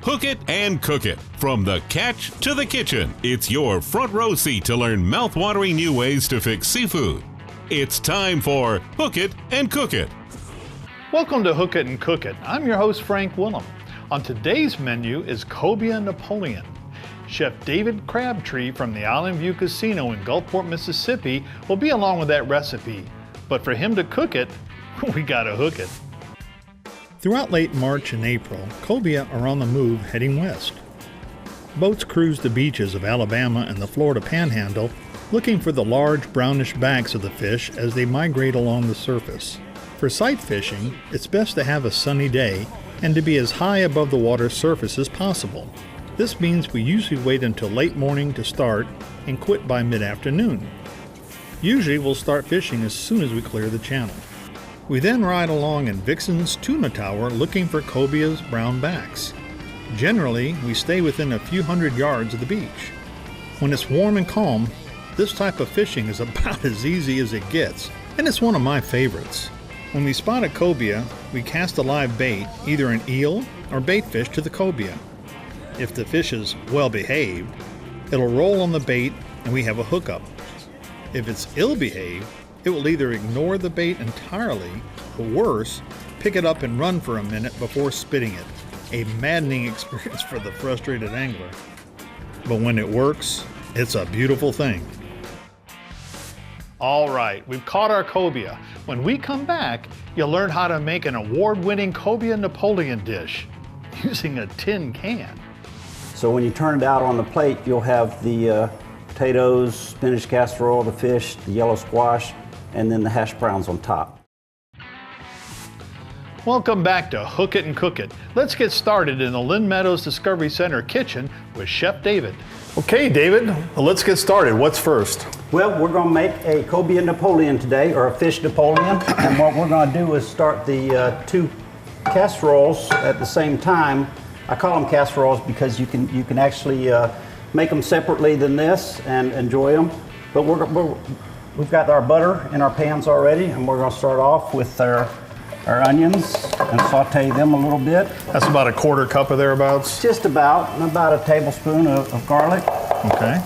Hook it and cook it. From the catch to the kitchen, it's your front row seat to learn mouth-watering new ways to fix seafood. It's time for Hook It and Cook It. Welcome to Hook It and Cook It. I'm your host, Frank WILEM. On today's menu is Cobia Napoleon. Chef David Crabtree from the Island View Casino in Gulfport, Mississippi will be along with that recipe. But for him to cook it, we gotta hook it. Throughout late March and April, cobia are on the move heading west. Boats cruise the beaches of Alabama and the Florida Panhandle looking for the large brownish backs of the fish as they migrate along the surface. For sight fishing, it's best to have a sunny day and to be as high above the water's surface as possible. This means we usually wait until late morning to start and quit by mid-afternoon. Usually we'll start fishing as soon as we clear the channel. We then ride along in Vixen's tuna tower looking for cobia's brown backs. Generally, we stay within a few hundred yards of the beach. When it's warm and calm, this type of fishing is about as easy as it gets, and it's one of my favorites. When we spot a cobia, we cast a live bait, either an eel or bait fish, to the cobia. If the fish is well behaved, it'll roll on the bait and we have a hookup. If it's ill behaved, it will either ignore the bait entirely, or worse, pick it up and run for a minute before spitting it. A maddening experience for the frustrated angler. But when it works, it's a beautiful thing. All right, we've caught our cobia. When we come back, you'll learn how to make an award-winning Cobia Napoleon dish using a tin can. So when you turn it out on the plate, you'll have the potatoes, spinach casserole, the fish, the yellow squash, and then the hash browns on top. Welcome back to Hook It and Cook It. Let's get started in the Lynn Meadows Discovery Center kitchen with Chef David. Okay, David, well, let's get started. What's first? Well, we're going to make a Cobia Napoleon today, or a fish Napoleon. And what we're going to do is start the two casseroles at the same time. I call them casseroles because you can actually make them separately than this and enjoy them. But we've got our butter in our pans already, and we're going to start off with our onions and saute them a little bit. That's about a quarter cup or thereabouts? Just about a tablespoon of garlic. Okay.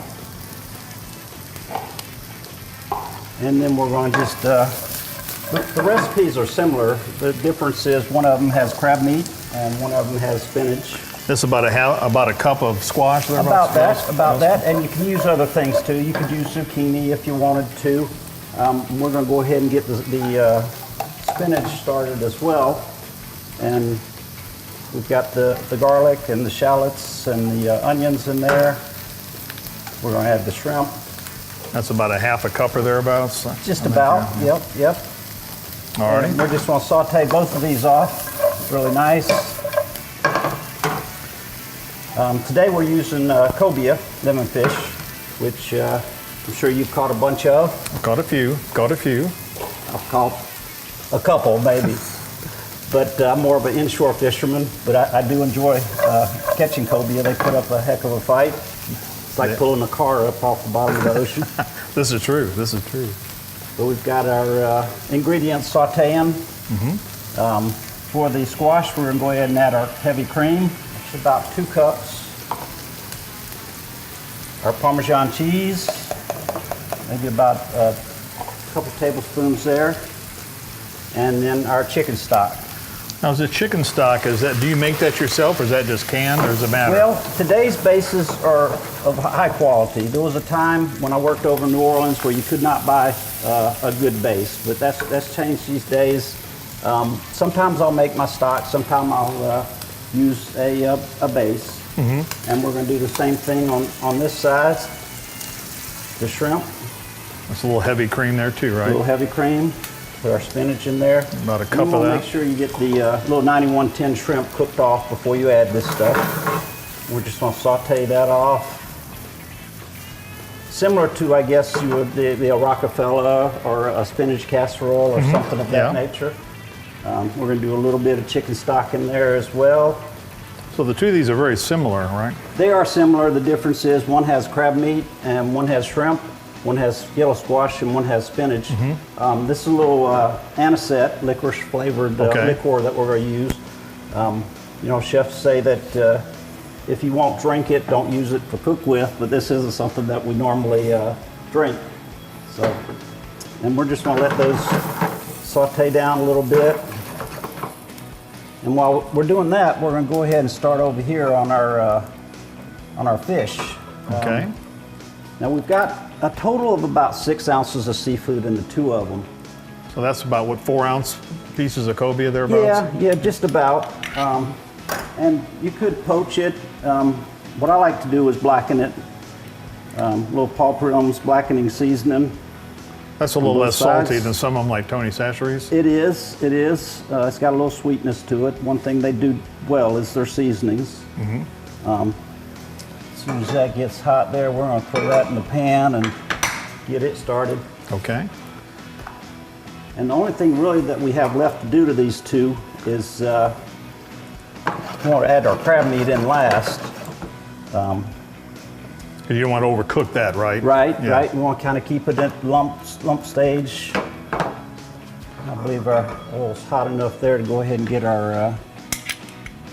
And then we're going to just, the recipes are similar. The difference is one of them has crab meat and one of them has spinach. This is about a cup of squash there? About that, and you can use other things too. You could use zucchini if you wanted to. We're going to go ahead and get the spinach started as well. And we've got the garlic and the shallots and the onions in there. We're going to add the shrimp. That's about a half a cup or thereabouts? Just about, yep. All right. We're just going to saute both of these off really nice. Today we're using cobia, lemon fish, which I'm sure you've caught a bunch of. Caught a few. I've caught a couple maybe, but I'm more of an inshore fisherman, but I do enjoy catching cobia. They put up a heck of a fight. It's like pulling a car up off the bottom of the ocean. This is true. But we've got our ingredients sauteing. Mm-hmm. For the squash, we're going to go ahead and add our heavy cream. It's about 2 cups. Our Parmesan cheese, maybe about a couple tablespoons there. And then our chicken stock. Now, is the chicken stock, do you make that yourself, or is that just canned, or does it matter? Well, today's bases are of high quality. There was a time when I worked over in New Orleans where you could not buy a good base, but that's changed these days. Sometimes I'll make my stock, sometimes I'll use a base. Mm-hmm. And we're going to do the same thing on this side. The shrimp. That's a little heavy cream there too, right? A little heavy cream. Put our spinach in there. About a cup of that. Make sure you get the little 9110 shrimp cooked off before you add this stuff. We're just going to saute that off. Similar to, I guess, you would the Rockefeller or a spinach casserole or something of that nature. We're going to do a little bit of chicken stock in there as well. So the two of these are very similar, right? They are similar. The difference is one has crab meat and one has shrimp. One has yellow squash and one has spinach. Mm-hmm. This is a little anisette, licorice flavored liquor that we're going to use. Chefs say that if you won't drink it, don't use it for cook with, but this isn't something that we normally drink. So, and we're just gonna let those saute down a little bit. And while we're doing that, we're gonna go ahead and start over here on our fish. Okay. Now we've got a total of about 6 ounces of seafood in the 2 of them. So that's about what, 4-ounce pieces of cobia thereabouts? Yeah, just about. And you could poach it. What I like to do is blacken it. Little paprikums, blackening seasoning. That's a little less sides. salty than some of them like Tony Chachere's. It is, it is. It's got a little sweetness to it. One thing they do well is their seasonings. As soon as that gets hot there, we're gonna throw that in the pan and get it started. Okay. And the only thing really that we have left to do to these two is we want to add our crab meat in last. You don't want to overcook that, right? Right, Yeah. right. We want to kind of keep it at lump stage. I believe our oil's hot enough there to go ahead and get our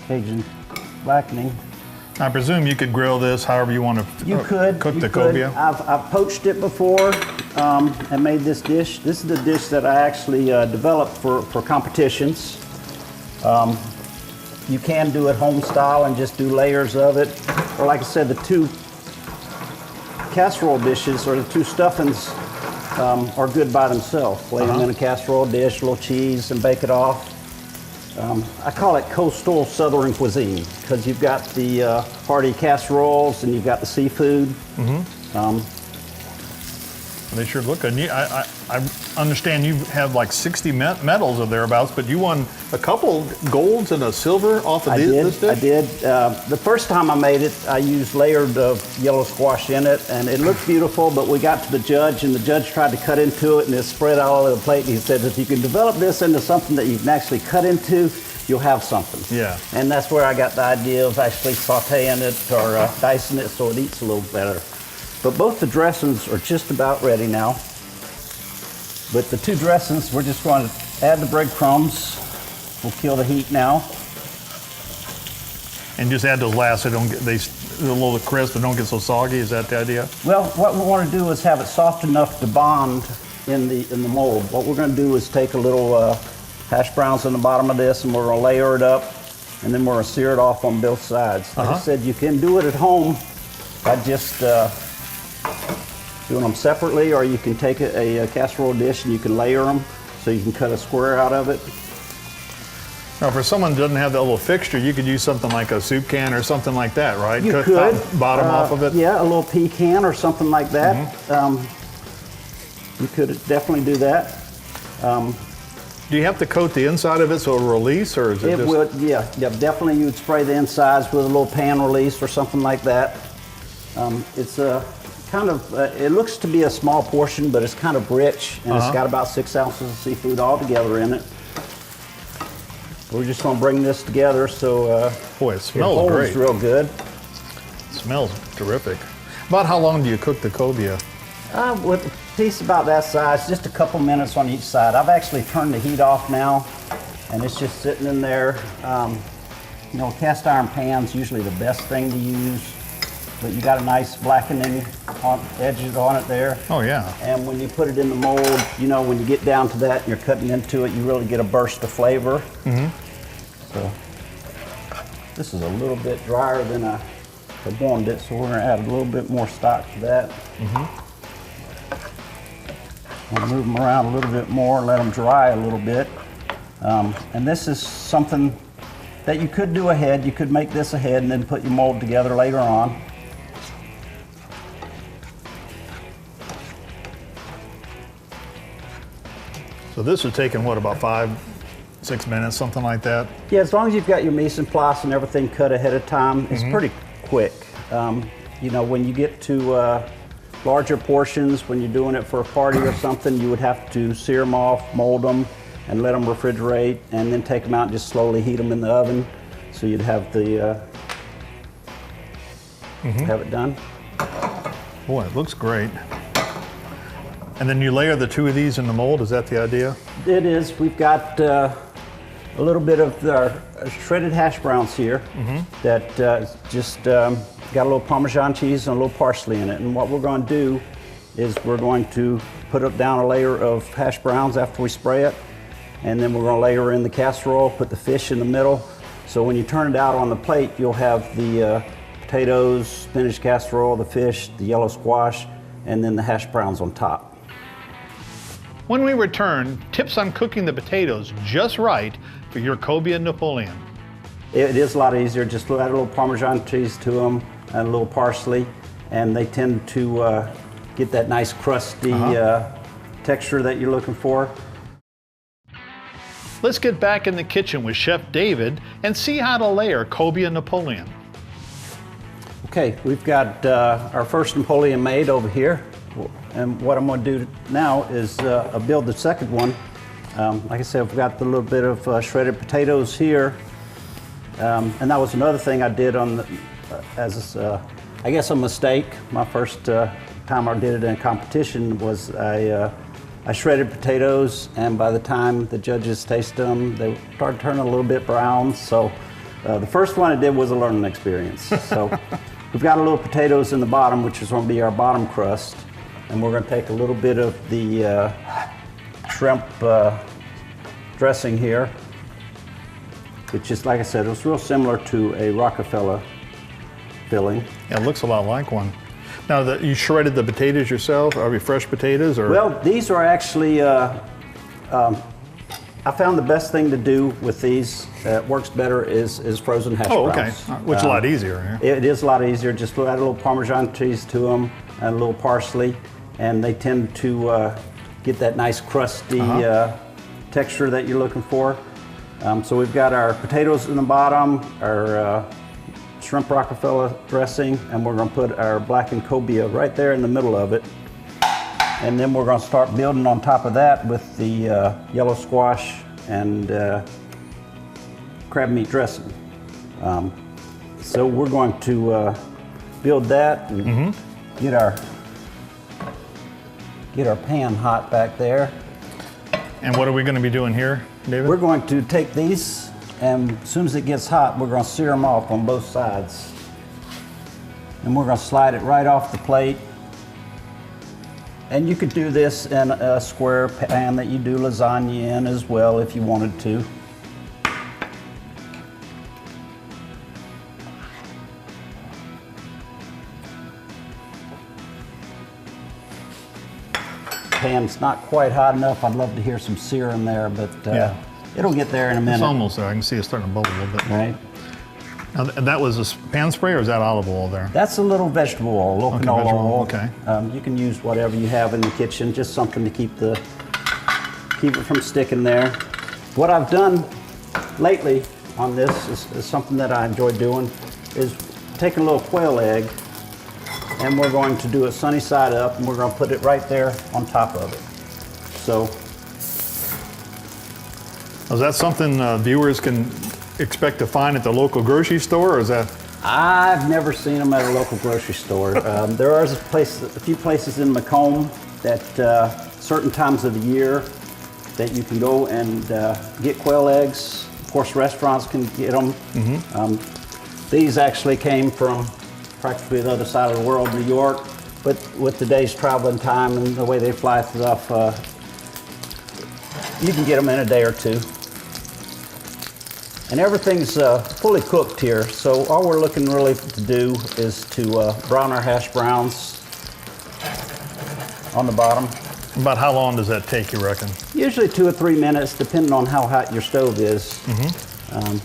Cajun blackening. I presume you could grill this however you want to cook the cobia. I've poached it before and made this dish. This is the dish that I actually developed for competitions. You can do it home style and just do layers of it. Or like I said, the 2 casserole dishes or the 2 stuffings are good by themselves. Lay them in a casserole dish, a little cheese, and bake it off. I call it coastal southern cuisine because you've got the hearty casseroles and you've got the seafood. They sure look good. I understand you have like 60 medals or thereabouts, but you won a couple golds and a silver off of this dish? I did. The first time I made it, I used layered yellow squash in it, and it looked beautiful, but we got to the judge, and the judge tried to cut into it, and it spread all over the plate, and he said, if you can develop this into something that you can actually cut into, you'll have something. Yeah. And that's where I got the idea of actually sauteing it or dicing it so it eats a little better. But both the dressings are just about ready now. With the 2 dressings, we're just going to add the breadcrumbs. We'll kill the heat now. And just add those last so they're a little crisp and don't get so soggy. Is that the idea? Well, what we want to do is have it soft enough to bond in the mold. What we're going to do is take a little hash browns in the bottom of this, and we're going to layer it up, and then we're going to sear it off on both sides. Like I said, you can do it at home by just doing them separately, or you can take a casserole dish and you can layer them so you can cut a square out of it. Now, for someone who doesn't have that little fixture, you could use something like a soup can or something like that, right? You Cut could. top, bottom off of it? Yeah, a little pecan or something like that. You could definitely do that. Do you have to coat the inside of it so it'll release, or is it just... Would, yeah, definitely you would spray the insides with a little pan release or something like that. It's a kind of, it looks to be a small portion, but it's kind of rich, and it's got about 6 ounces of seafood all together in it. We're just going to bring this together so Boy, it smells great. It's real good. It smells terrific. About how long do you cook the cobia? With a piece about that size, just a couple minutes on each side. I've actually turned the heat off now, and it's just sitting in there. You know, cast iron pan's usually the best thing to use, but you got a nice blackening on edges on it there. Oh yeah. And when you put it in the mold, you know, when you get down to that and you're cutting into it, you really get a burst of flavor. So this is a little bit drier than I had wanted it, so we're going to add a little bit more stock to that. We'll move them around a little bit more, let them dry a little bit. And this is something that you could do ahead. You could make this ahead and then put your mold together later on. So this is taking, what, about 5-6 minutes, something like that? Yeah, as long as you've got your mise en place and everything cut ahead of time, it's pretty quick. You know, when you get to larger portions, when you're doing it for a party or something, you would have to sear them off, mold them, and let them refrigerate, and then take them out and just slowly heat them in the oven. So you'd have the have it done. Boy, it looks great. And then you layer the 2 of these in the mold, is that the idea? It is. We've got a little bit of our shredded hash browns here that just got a little Parmesan cheese and a little parsley in it. And what we're going to do is we're going to put up down a layer of hash browns after we spray it, and then we're going to layer in the casserole, put the fish in the middle. So when you turn it out on the plate, you'll have the potatoes, spinach casserole, the fish, the yellow squash, and then the hash browns on top. When we return, tips on cooking the potatoes just right for your Cobia Napoleon. It is a lot easier. Just add a little Parmesan cheese to them and a little parsley, and they tend to get that nice crusty texture that you're looking for. Let's get back in the kitchen with Chef David and see how to layer Cobia Napoleon. Okay, we've got our first Napoleon made over here. And what I'm going to do now is build the second one. Like I said, I've got a little bit of shredded potatoes here. And that was another thing I did on the, I guess a mistake. My first time I did it in a competition was I shredded potatoes, and by the time the judges tasted them, they started turning a little bit brown. So the first one I did was a learning experience. So we've got a little potatoes in the bottom, which is going to be our bottom crust. And we're going to take a little bit of the shrimp dressing here, which is, like I said, it's real similar to a Rockefeller filling. Yeah, it looks a lot like one. Now, you shredded the potatoes yourself? Are they fresh potatoes? Or? Well, these are actually, I found the best thing to do with these, works better, is frozen hash browns. Okay, which is a lot easier. Yeah? It is a lot easier. Just add a little Parmesan cheese to them and a little parsley, and they tend to get that nice crusty texture that you're looking for. So we've got our potatoes in the bottom, our shrimp Rockefeller dressing, and we're going to put our blackened cobia right there in the middle of it. And then we're going to start building on top of that with the yellow squash and crab meat dressing. So we're going to build that and get our pan hot back there. And what are we going to be doing here, David? We're going to take these, and as soon as it gets hot, we're going to sear them off on both sides. And we're going to slide it right off the plate. And you could do this in a square pan that you do lasagna in as well if you wanted to. Pan's not quite hot enough. I'd love to hear some sear in there, but it'll get there in a minute. It's almost there. I can see it starting to bubble a little bit. Right. Now, that was a pan spray, or is that olive oil there? That's a little vegetable oil, little canola oil. Okay. You can use whatever you have in the kitchen, just something to keep it from sticking there. What I've done lately on this is something that I enjoy doing, is take a little quail egg, and we're going to do it sunny side up, and we're going to put it right there on top of it. So. Is that something viewers can expect to find at the local grocery store, or is that? I've never seen them at a local grocery store. There are a few places in Macomb that certain times of the year that you can go and get quail eggs. Of course, restaurants can get them. These actually came from practically the other side of the world, New York, but with today's traveling time and the way they fly stuff, you can get them in a day or two. And everything's fully cooked here, so all we're looking really to do is to brown our hash browns on the bottom. About how long does that take, you reckon? Usually 2 or 3 minutes, depending on how hot your stove is. I'm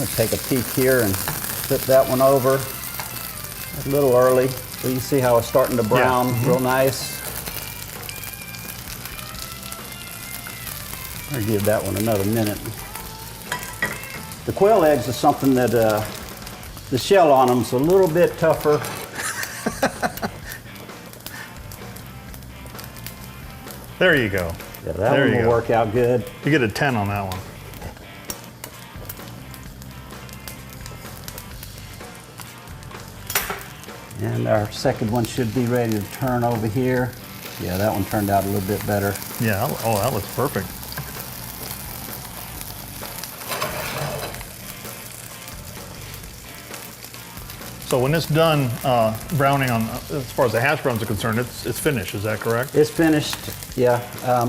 going to take a peek here and flip that one over. A little early, so you can see how it's starting to brown real nice. I'll give that one another minute. The quail eggs is something that the shell on them is a little bit tougher. There you go. Yeah, that one will work out good. You get a 10 on that one. And our second one should be ready to turn over here. Yeah, that one turned out a little bit better. Yeah, oh, that looks perfect. So when it's done browning on, as far as the hash browns are concerned, it's finished, is that correct? It's finished, yeah.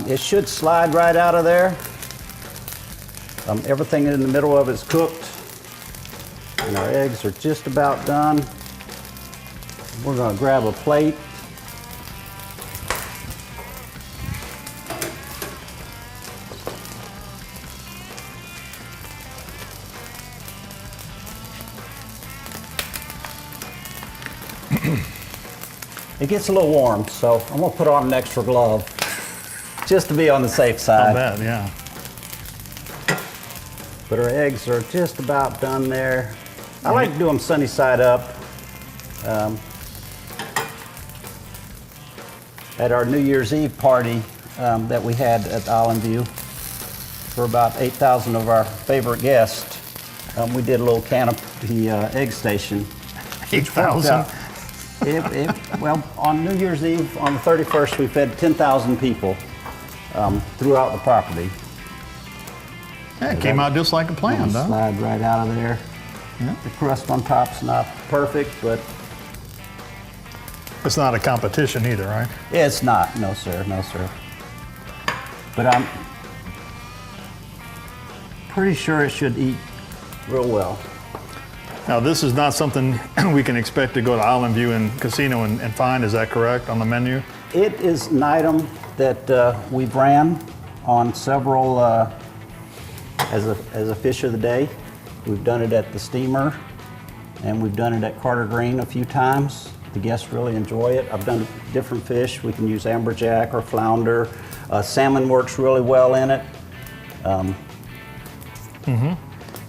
It should slide right out of there. Everything in the middle of it's cooked. And our eggs are just about done. We're gonna grab a plate. It gets a little warm, so I'm gonna put on an extra glove just to be on the safe side. Not bad, yeah. But our eggs are just about done there. I like to do them sunny side up. At our New Year's Eve party that we had at Island View, for about 8,000 of our favorite guests, we did a little canopy egg station. 8,000? Well, on New Year's Eve, on the 31st, we fed 10,000 people throughout the property. Yeah, it came out just like a plan, huh? Slide right out of there. Yeah. The crust on top's not perfect, but It's not a competition either, right? it's not. No, sir. No, sir. But I'm pretty sure it should eat real well. Now, this is not something we can expect to go to Island View and Casino and find, is that correct, on the menu? It is an item that we've ran on several as a fish of the day. We've done it at the steamer, and we've done it at Carter Green a few times. The guests really enjoy it. I've done different fish. We can use amberjack or flounder. Salmon works really well in it.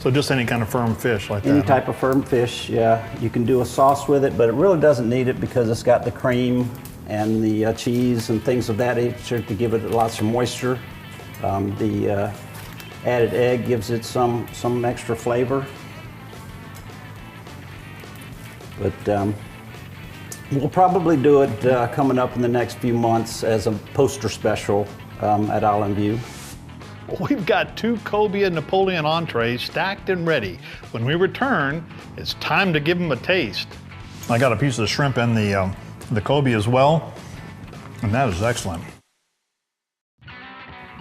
So just any kind of firm fish like that? Any type of firm fish, yeah. You can do a sauce with it, but it really doesn't need it because it's got the cream and the cheese and things of that nature to give it lots of moisture. The added egg gives it some extra flavor. But we'll probably do it coming up in the next few months as a poster special at Island View. We've got 2 Cobia Napoleon entrees stacked and ready. When we return, it's time to give them a taste. I got a piece of the shrimp and the Cobia as well, and that is excellent.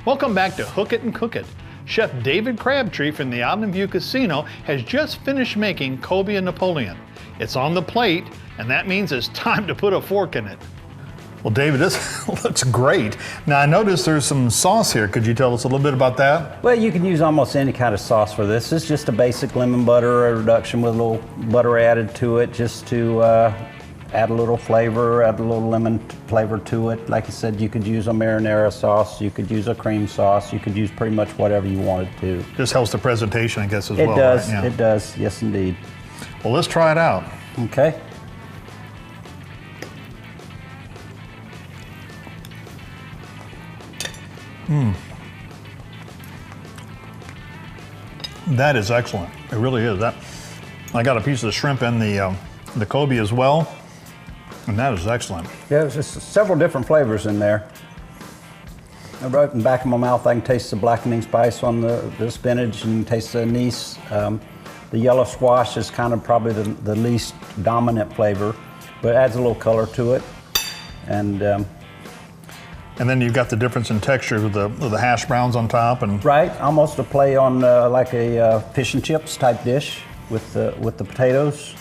Welcome back to Hook It and Cook It. Chef David Crabtree from the Island View Casino has just finished making Cobia Napoleon. It's on the plate, and that means it's time to put a fork in it. Well, David, this looks great. Now, I noticed there's some sauce here. Could you tell us a little bit about that? Well, you can use almost any kind of sauce for this. It's just a basic lemon butter, a reduction with a little butter added to it just to add a little flavor, add a little lemon flavor to it. Like I said, you could use a marinara sauce, you could use a cream sauce, you could use pretty much whatever you wanted to. Just helps the presentation, I guess, as well. It does, right? Yeah. it does, yes indeed. Well, let's try it out. Okay. That is excellent. It really is. I got a piece of the shrimp and the Cobia as well, and that is excellent. Yeah, there's just several different flavors in there. Right in the back of my mouth, I can taste the blackening spice on the spinach and taste the anise. The yellow squash is kind of probably the least dominant flavor, but it adds a little color to it. And then you've got the difference in texture with the hash browns on top, and right, almost a play on like a fish and chips type dish with the potatoes.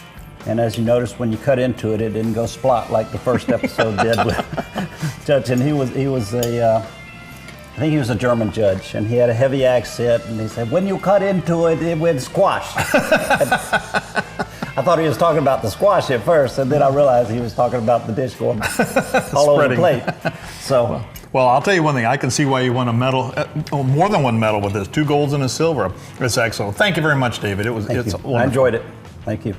And as you notice, when you cut into it, it didn't go splot like the first episode did with Judge. And he was I think he was a German judge, and he had a heavy accent, and he said, "When you cut into it, it went squash." I thought he was talking about the squash at first, and then I realized he was talking about the dish going all over the plate. So, well, I'll tell you one thing. I can see why you won a medal, more than one medal with this. 2 golds and a silver. It's excellent. Thank you very much, David. It's wonderful. I enjoyed it. Thank you.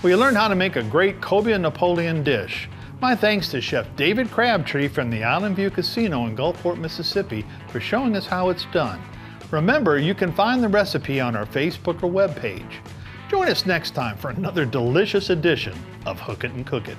We learned how to make a great Cobia Napoleon dish. My thanks to Chef David Crabtree from the Island View Casino in Gulfport, Mississippi for showing us how it's done. Remember, you can find the recipe on our Facebook or webpage. Join us next time for another delicious edition of Hook It and Cook It.